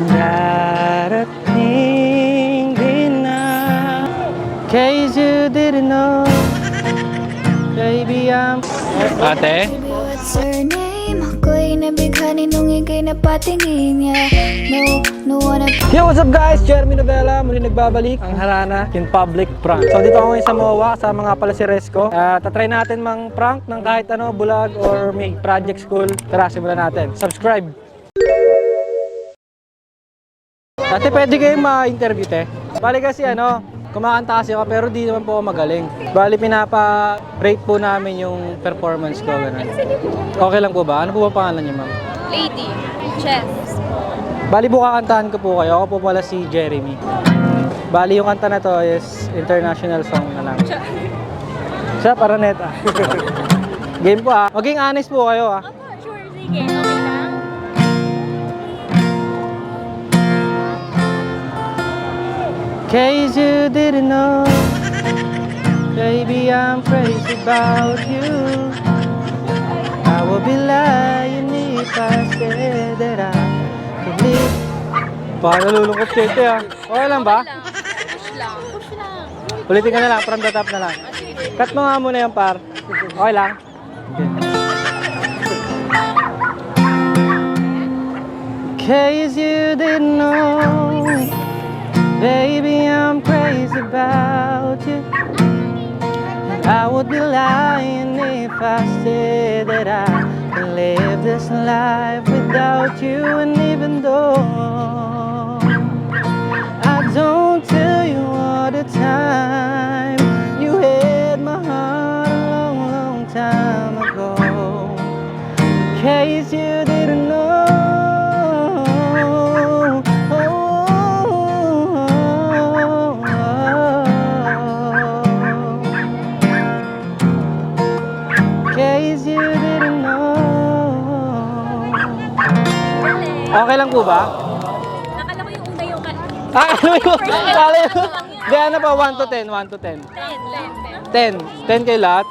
Darating din na. Case you didn't know, baby, I'm... Ate? What's her name? Ako'y nabighani nung ika'y napatingin niya. No one Yo, what's up guys? Jeremy Novella, muli nagbabalik ang Harana in public prank. So dito ako ngayon sa MOA, kasama nga pala si Resco. Tatry natin mang prank ng kahit ano, bulag or may project school. Tara, simulan natin. Subscribe! Ate, pwede kayong ma-interview, te? Bali kasi ano, kumakanta kasi ako pero di naman po ako magaling. Bali pinapa-rate po namin yung performance ko. Ganun. Okay lang po ba? Ano po ba pangalan niyo, ma'am? Lady. Chef. Bali po kakantahan ko po kayo. Ako po pala si Jeremy. Bali yung kanta na to is international song na lang. Siya, para neta. Game po ah. Maging honest po kayo ah. Opo, sure. Sige, okay lang. Case you didn't know, baby, I'm crazy about you. I would be lying if I said that I could live. Parang nalulungkot tete ah. Okay lang ba? Push lang. Push lang. Ulitin ka na lang, from the top na lang. Cut mo nga muna yung par. Okay lang? Case you didn't know, baby, I'm crazy about you. I would be lying if I said that I can live this life without you. And even though I don't tell you all the time, you had my heart a long, long time ago. In case you didn't know. Okay lang po ba? Nakala ko yung una yung kanta. Ano yun? Kala yun? Di, ano pa? 1 to 10, 1 to 10. 10. 10 kayo lahat?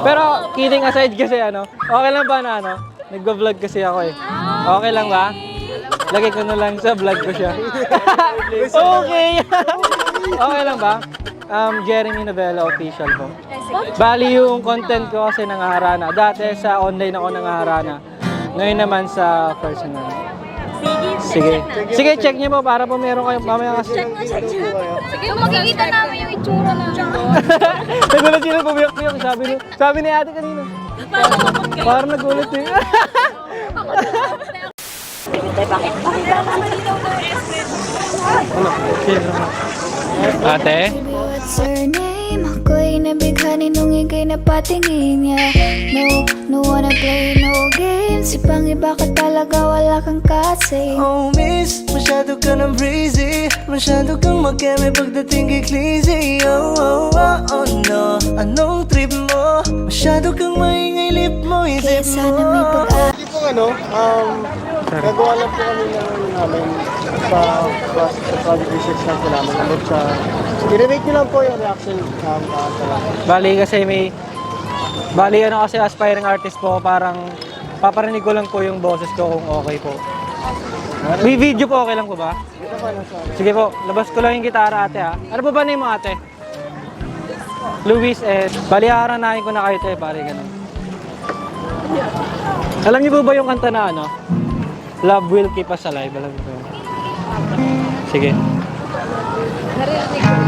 Pero kidding aside kasi ano, okay lang ba na ano? Nagba-vlog kasi ako eh. Okay lang ba? Lagay ko na lang sa vlog ko siya. Okay! Okay lang ba? Jeremy Novella official po. Bali yung content ko kasi nangaharana. Dati sa online ako nangaharana. Ngayon naman sa personal. Sige. Sige, check niyo po para po meron kayo mamaya kasi. Sige, makikita namin yung itsura na. Nagulat sila pumiyak-piyak. Sabi ni ate kanina. Parang nagulat eh. Ate? What's her name? Ako'y nabighani nung ika'y napatingin niya. No wanna play no games. Ipang iba ka talaga, wala kang kasi. Oh miss, masyado ka ng breezy. Masyado kang makeme pagdating kay Clizzy. Oh no, anong trip mo? Masyado kang maingay, lip mo, Kaya isip sana may mo. pag-asa. Hindi po gagawa lang po kami ng namin sa project research lang po namin. About sa, i-rate nyo lang po yung reaction sa lahat. Bali kasi Bali ano kasi aspiring artist po, parang paparinig ko lang po yung boses ko kung okay po. May video po, okay lang po ba? Ito pa lang sa Sige po, labas ko lang yung gitara ate ha. Ano po ba name mo ate? Luis S. Bali haranahin ko na kayo te, pare ganun. Alam niyo po ba yung kanta na ano? Love will keep us alive. Alam niyo po. Sige. Naririnig ko rin.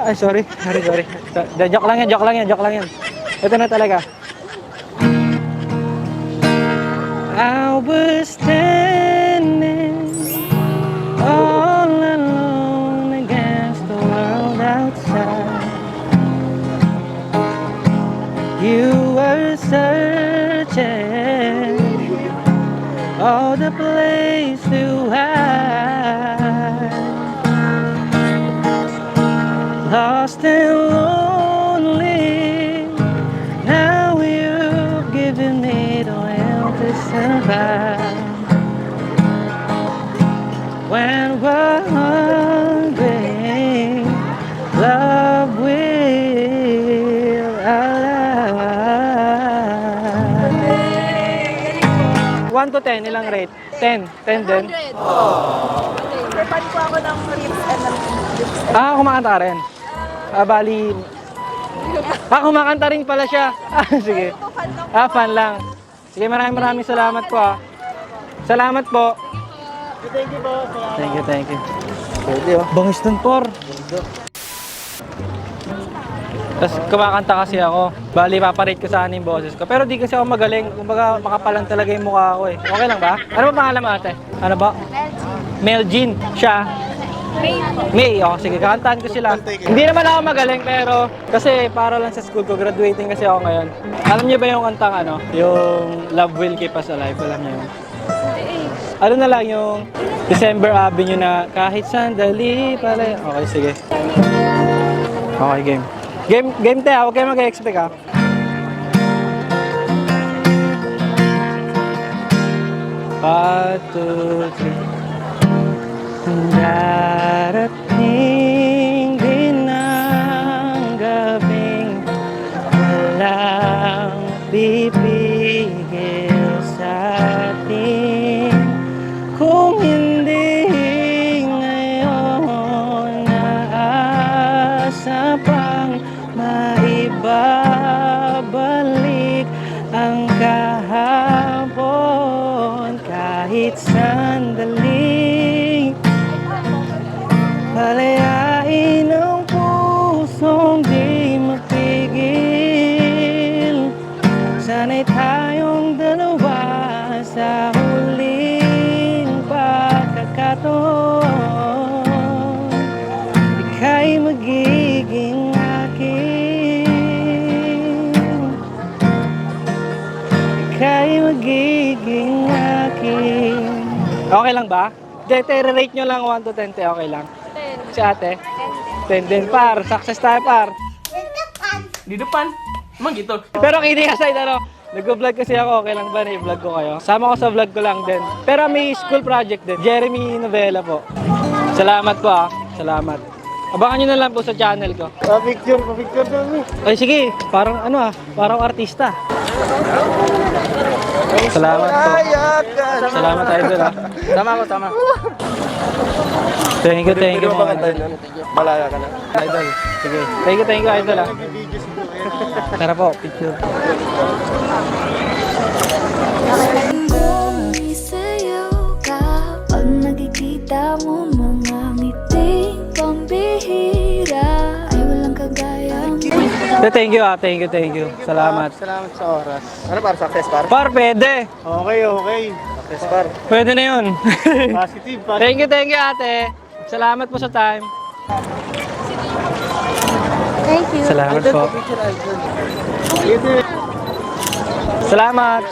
Ay, sorry. Sorry. Joke lang yan. Ito na talaga. I was standing all alone against the world outside. You were searching all the place to hide. Lost and lonely, now you've given me the will to survive. When we're hungry, love 1 to 10, ilang rate? 10. 10 din. Fan po ako ng rips and ng lips. Ah, kumakanta rin. Bali... kumakanta rin pala siya. Sige. Fan lang. Sige, maraming salamat po Salamat po. Thank you po. Salamat. Thank you. Pwede oh. Bangis dun, por. Tapos kumakanta kasi ako. Bali, paparate ko sana yung boses ko. Pero di kasi ako magaling. Kumbaga, makapalan talaga yung mukha ko eh. Okay lang ba? Ano ba pangalan mo ate? Ano ba? Meljean. Siya? May. Oh, sige, kakantahan ko sila. Hindi naman ako magaling pero kasi para lang sa school ko, graduating kasi ako ngayon. Alam niyo ba yung kantang ano? Yung Love Will Keep Us Alive, alam niyo yun? Ano na lang yung December Avenue na kahit sandali pala. Okay, sige. Okay, game. Game tayo, huwag kayo mag-expect ha. One, two, three. Darating din ang gabing walang pipigil sa atin. Kung hindi ngayon naasa pang maibabalik ang kahapon kahit sandali. Palayain ang pusong di mapigil. Sana'y tayong dalawa sa huling pagkakataon. Ika'y magiging akin. Ika'y magiging akin. Okay lang ba? Rate nyo lang 1 to 10, okay lang? 10. Si ate? 10 din, par. Success tayo, par. Di depan. Emang gitu. Pero kidding aside, nag-vlog kasi ako, okay lang ba na i-vlog ko kayo? Sama ko sa vlog ko lang din. Pero may school project din. Jeremy Novela po. Salamat po Salamat. Abangan nyo na lang po sa channel ko. Pa-picture kami. Ay sige, parang parang artista. Salamat po. Salamat idol Sama ako, sama. Thank you mga idol. Malaya ka na. Idol. Sige. Thank you idol Tara po, picture. Bumi sa'yo kapag nakikita mo mga ngiting pambihira ay walang kagaya mo. Thank you. Salamat. Salamat sa oras. Ano para success par? Par, pwede. Okay. Success par. Pwede na yun. Positive. Thank you ate. Salamat po sa time. Thank you. Salamat po. Salamat.